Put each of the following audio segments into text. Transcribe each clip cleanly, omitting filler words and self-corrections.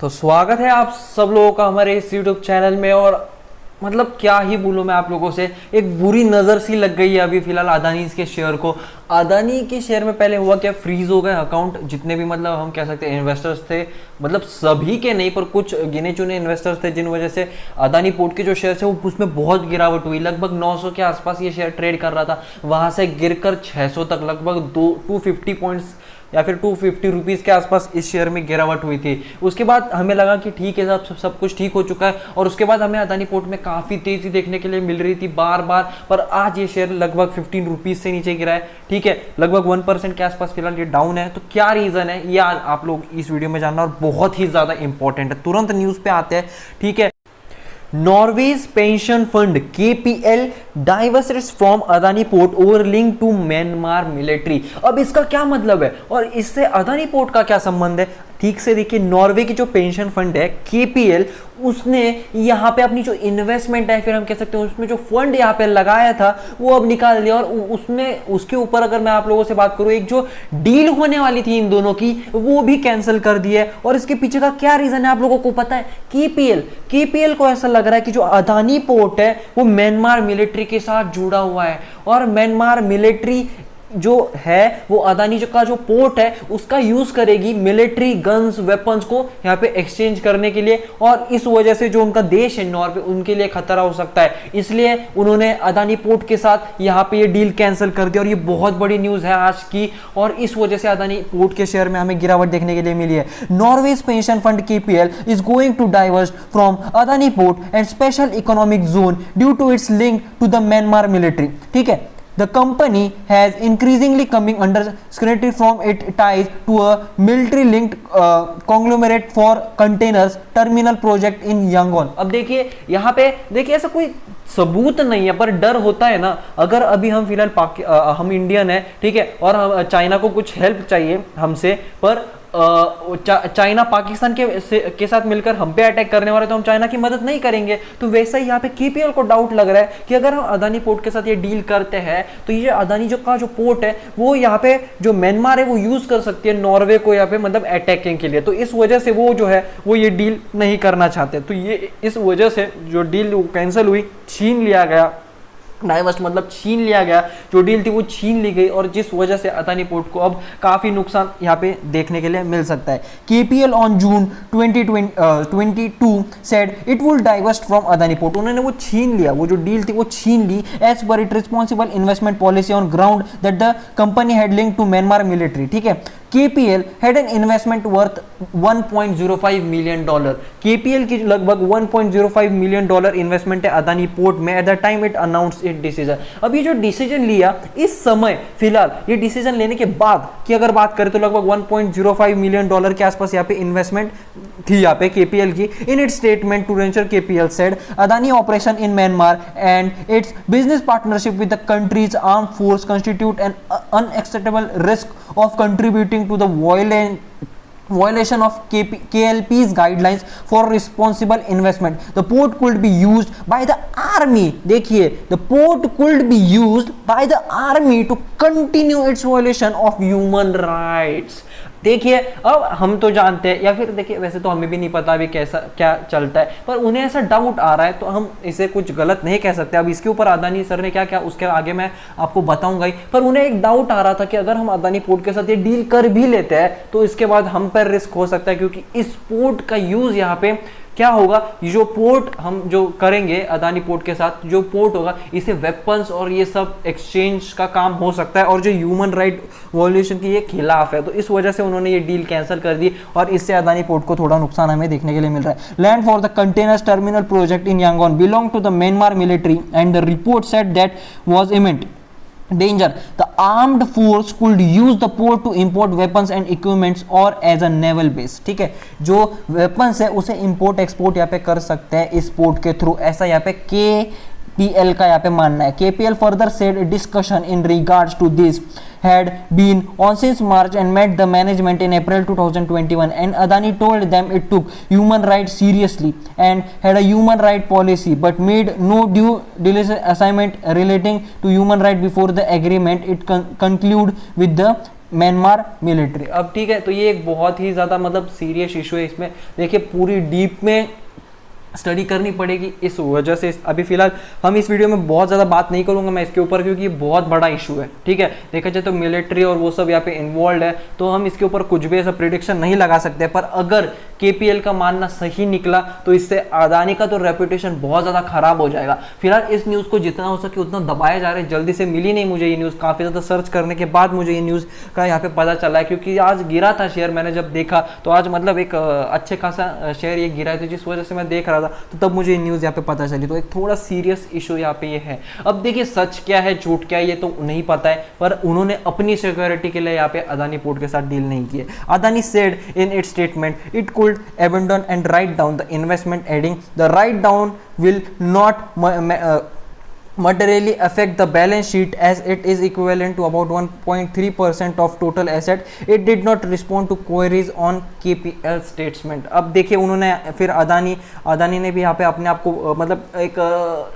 तो स्वागत है आप सब लोगों का हमारे इस YouTube चैनल में। और मतलब क्या ही बोलूं मैं आप लोगों से, एक बुरी नज़र सी लग गई है अभी फिलहाल अदानी के शेयर को। अदानी के शेयर में पहले हुआ क्या, फ्रीज हो गए अकाउंट, जितने भी मतलब हम कह सकते हैं इन्वेस्टर्स थे, मतलब सभी के नहीं पर कुछ गिने चुने इन्वेस्टर्स थे, जिन वजह से अदानी पोर्ट के जो शेयर थे वो उसमें बहुत गिरावट हुई। लगभग 900 के आसपास ये शेयर ट्रेड कर रहा था, वहां से गिरकर 600 तक, लगभग 250 पॉइंट्स या फिर 250 रुपीज़ के आसपास इस शेयर में गिरावट हुई थी। उसके बाद हमें लगा कि ठीक है, सब कुछ ठीक हो चुका है, और उसके बाद हमें अदानी पोर्ट में काफ़ी तेज़ी देखने के लिए मिल रही थी बार बार। पर आज ये शेयर लगभग 15 रुपीज़ से नीचे गिरा है, ठीक है, लगभग 1% के आसपास फिलहाल ये डाउन है। तो क्या रीज़न है ये आप लोग इस वीडियो में जानना, और बहुत ही ज़्यादा इंपॉर्टेंट है। तुरंत न्यूज़ पे आते हैं, ठीक है। Norway's pension fund KPL divests from Adani port over link to Myanmar military. अब इसका क्या मतलब है और इससे अदानी पोर्ट का क्या संबंध है, ठीक से देखिए। नॉर्वे की जो पेंशन फंड है KPL, उसने यहाँ पे अपनी जो इन्वेस्टमेंट है, फिर हम कह सकते हैं उसमें जो फंड यहाँ पे लगाया था वो अब निकाल दिया। और उसमें उसके ऊपर अगर मैं आप लोगों से बात करूँ, एक जो डील होने वाली थी इन दोनों की वो भी कैंसिल कर दी है। और इसके पीछे का क्या रीजन है आप लोगों को पता है? KPL को ऐसा लग रहा है कि जो अदानी पोर्ट है वो म्यांमार मिलिट्री के साथ जुड़ा हुआ है, और म्यांमार मिलिट्री जो है वो अदानी का जो पोर्ट है उसका यूज करेगी मिलिट्री गन्स वेपन्स को यहाँ पे एक्सचेंज करने के लिए। और इस वजह से जो उनका देश है नॉर्वे, उनके लिए खतरा हो सकता है, इसलिए उन्होंने अदानी पोर्ट के साथ यहाँ पे ये डील कैंसिल कर दिया। और ये बहुत बड़ी न्यूज है आज की, और इस वजह से अदानी पोर्ट के शेयर में हमें गिरावट देखने के लिए मिली है। Norway's pension fund KPL is going to डाइवर्स from Adani port and special economic zone due to its link to the Myanmar military, ठीक है। The company has increasingly coming under scrutiny from its ties to a military-linked conglomerate for containers terminal project in Yangon। अब देखिए यहाँ पे देखिए, ऐसा कोई सबूत नहीं है पर डर होता है ना। अगर अभी हम फिलहाल हम इंडियन है, ठीक है, और हम चाइना को कुछ हेल्प चाहिए हमसे, पर चाइना पाकिस्तान के साथ मिलकर हम पे अटैक करने वाले, तो हम चाइना की मदद नहीं करेंगे। तो वैसा ही यहाँ पे KPL को डाउट लग रहा है कि अगर हम अदानी पोर्ट के साथ ये डील करते हैं तो ये अदानी का जो पोर्ट है वो यहाँ पे जो म्यांमार है वो यूज कर सकती है नॉर्वे को यहाँ पे मतलब अटैकिंग के लिए। तो इस वजह से वो जो है वो ये डील नहीं करना चाहते। तो ये इस वजह से जो डील कैंसिल हुई, छीन लिया गया, डाइवर्स मतलब छीन लिया गया, जो डील थी वो छीन ली गई, और जिस वजह से अदानी पोर्ट को अब काफी नुकसान यहाँ पे देखने के लिए मिल सकता है। KPL on June 2022 said it will divest from Adani port. उन्होंने वो छीन लिया, वो जो डील थी वो छीन ली as per it responsible investment policy on ground that the company had link to Myanmar military, ठीक है। KPL had an investment worth $1.05 million। KPL की लगभग $1.05 million इन्वेस्टमेंट है अदानी पोर्ट में at the time it announce it decision. अब ये जो decision लिया इस समय फिलहाल ये डिसीजन लेने के बाद की अगर बात करें तो लगभग $1.05 million के आसपास यहाँ पे इन्वेस्टमेंट थी यहाँ पे KPL की। In its statement to venture KPL said Adani operation in Myanmar and its business partnership with the country's armed force constitute an unacceptable risk of contributing to the violation of KLP's guidelines for responsible investment. The port could be used by the army, देखिए, the port could be used by the army to continue its violation of human rights। देखिए, अब हम तो जानते हैं, या फिर देखिए वैसे तो हमें भी नहीं पता अभी कैसा क्या चलता है, पर उन्हें ऐसा डाउट आ रहा है तो हम इसे कुछ गलत नहीं कह सकते। अब इसके ऊपर अदानी सर ने क्या क्या उसके आगे मैं आपको बताऊंगा ही, पर उन्हें एक डाउट आ रहा था कि अगर हम अदानी पोर्ट के साथ ये डील कर भी लेते हैं तो इसके बाद हम पर रिस्क हो सकता है, क्योंकि इस पोर्ट का यूज यहाँ पे क्या होगा, जो पोर्ट हम जो करेंगे अदानी पोर्ट के साथ, जो पोर्ट होगा इसे वेपन्स और ये सब एक्सचेंज का काम हो सकता है, और जो ह्यूमन राइट वॉल्यूशन की ये खिलाफ है। तो इस वजह से उन्होंने ये डील कैंसिल कर दी, और इससे अदानी पोर्ट को थोड़ा नुकसान हमें देखने के लिए मिल रहा है। Land for the containers terminal project in Yangon belong to the Myanmar military and the report said that was imminent danger. The armed force could use the port to import weapons and equipments or as a naval base, ठीक है। जो weapons है उसे import export यहाँ पे कर सकते हैं इस पोर्ट के थ्रू, ऐसा यहाँ पे KPL का यहाँ पे मानना है। KPL further said discussion in regards to this had been on since March and met the management in April 2021, and Adani told them it took human rights seriously and had a human right policy but made no due diligence assignment relating to human right before the agreement it conclude with the Myanmar military. अब ठीक है, तो ये एक बहुत ही ज़्यादा मतलब serious issue है। इसमें देखिए पूरी डीप में स्टडी करनी पड़ेगी। इस वजह से अभी फिलहाल हम इस वीडियो में बहुत ज़्यादा बात नहीं करूंगा मैं इसके ऊपर, क्योंकि ये बहुत बड़ा इशू है। ठीक है, देखा जाए तो मिलिट्री और वो सब यहाँ पे इन्वॉल्व है, तो हम इसके ऊपर कुछ भी ऐसा प्रिडिक्शन नहीं लगा सकते। पर अगर केपीएल का मानना सही निकला तो इससे अदानी का तो रेपुटेशन बहुत ज़्यादा खराब हो जाएगा। फिलहाल इस न्यूज़ को जितना हो सके उतना दबाया जा रहा है। जल्दी से मिली नहीं मुझे ये न्यूज़, काफ़ी ज़्यादा सर्च करने के बाद मुझे ये न्यूज़ का यहाँ पे पता चला है, क्योंकि आज गिरा था शेयर। मैंने जब देखा तो आज मतलब एक अच्छे खासा शेयर ये गिरा है, तो जिस वजह से मैं देख रहा था तो तब मुझे न्यूज़ यहाँ पे पता चली। तो एक थोड़ा सीरियस इशू यहाँ पे ये है। अब देखिए सच क्या है झूठ क्या है ये तो नहीं पता है, पर उन्होंने अपनी सिक्योरिटी के लिए यहाँ पे अदानी पोर्ट के साथ डील नहीं की है। Adani said in its statement it could abandon and write down the investment, adding the write down will not materially affect the balance sheet as it is equivalent to about 1.3% of total asset. It did not respond to queries on KPL statement. अब देखिए उन्होंने फिर अदानी ने भी यहाँ पे अपने आप को मतलब एक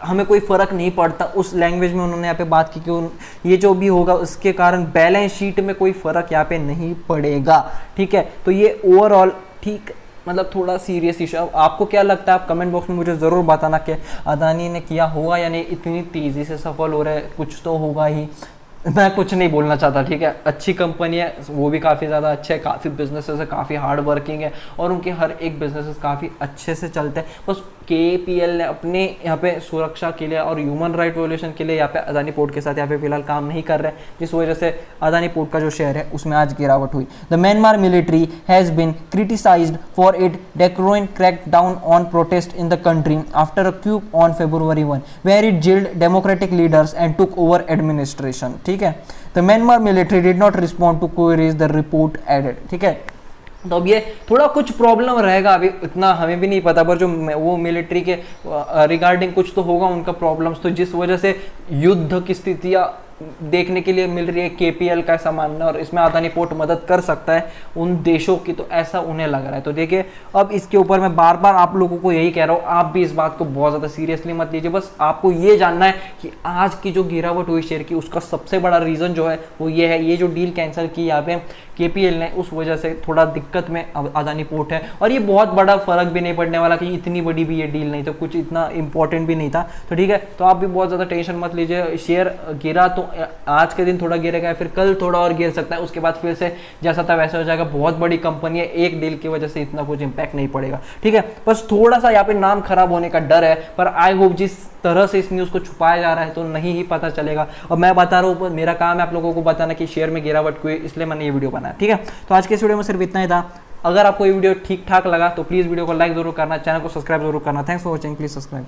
हमें कोई फ़र्क नहीं पड़ता उस लैंग्वेज में उन्होंने यहाँ पे बात की कि ये जो भी होगा उसके कारण बैलेंस शीट में कोई फ़र्क यहाँ पे नहीं पड़ेगा। ठीक है, तो ये ओवरऑल ठीक मतलब थोड़ा सीरियस इशू। अब आपको क्या लगता है आप कमेंट बॉक्स में मुझे ज़रूर बताना कि अदानी ने किया होगा या नहीं। इतनी तेज़ी से सफल हो रहा है, कुछ तो होगा ही। मैं कुछ नहीं बोलना चाहता। ठीक है, अच्छी कंपनी है, वो भी काफ़ी ज़्यादा अच्छे है, काफ़ी बिजनेसेस है, काफ़ी हार्ड वर्किंग है और उनके हर एक बिजनेसेस काफ़ी अच्छे से चलते हैं। बस केपीएल ने अपने यहाँ पे सुरक्षा के लिए और ह्यूमन राइट वॉल्यूशन के लिए यहाँ पे अदानी पोर्ट के साथ यहाँ पे फिलहाल काम नहीं कर रहे हैं, जिस वजह से अदानी पोर्ट का जो शेयर है उसमें आज गिरावट हुई। The Myanmar military has been criticised for it draconian crack down on protest in the country after a coup on February 1 where it jailed democratic leaders and took over administration. ठीक है, the Myanmar military did not respond to queries the report added. ठीक है, तो अब ये थोड़ा कुछ problem रहेगा, अभी इतना हमें भी नहीं पता, पर जो वो मिलिट्री के रिगार्डिंग कुछ तो होगा उनका प्रॉब्लम्स, तो जिस वजह से युद्ध की स्थितियाँ देखने के लिए मिल रही है। केपीएल का ऐसा मानना है और इसमें अदानी पोर्ट मदद कर सकता है उन देशों की, तो ऐसा उन्हें लग रहा है। तो देखिए अब इसके ऊपर मैं बार बार आप लोगों को यही कह रहा हूँ, आप भी इस बात को बहुत ज़्यादा सीरियसली मत लीजिए। बस आपको ये जानना है कि आज की जो गिरावट हुई शेयर की उसका सबसे बड़ा रीज़न जो है वो ये है, ये जो डील कैंसिल की यहाँ पे केपीएल ने, उस वजह से थोड़ा दिक्कत में अदानी पोर्ट है। और ये बहुत बड़ा फर्क भी नहीं पड़ने वाला कि इतनी बड़ी भी ये डील नहीं, तो कुछ इतना इंपॉर्टेंट भी नहीं था। तो ठीक है, तो आप भी बहुत ज़्यादा टेंशन मत लीजिए। शेयर गिरा तो आज के दिन थोड़ा गिरेगा, फिर कल थोड़ा और गिर सकता है, उसके बाद फिर से जैसा था वैसा हो जाएगा। बहुत बड़ी कंपनी है, एक डील की वजह से इतना कुछ इंपैक्ट नहीं पड़ेगा। ठीक है, बस थोड़ा सा यहाँ पे नाम खराब होने का डर है, पर आई होप जिस तरह से इस न्यूज़ को छुपाया जा रहा है तो नहीं ही पता चलेगा। और मैं बता रहा हूँ, मेरा काम है आप लोगों को बताना कि शेयर में गिरावट हुई, इसलिए मैंने ये वीडियो बनाया। ठीक है, तो आज के इस वीडियो में सिर्फ इतना ही था। अगर आपको ये वीडियो ठीक ठाक लगा तो प्लीज़ वीडियो को लाइक जरूर करना, चैनल को सब्सक्राइब जरूर करना। Thanks for watching, please subscribe.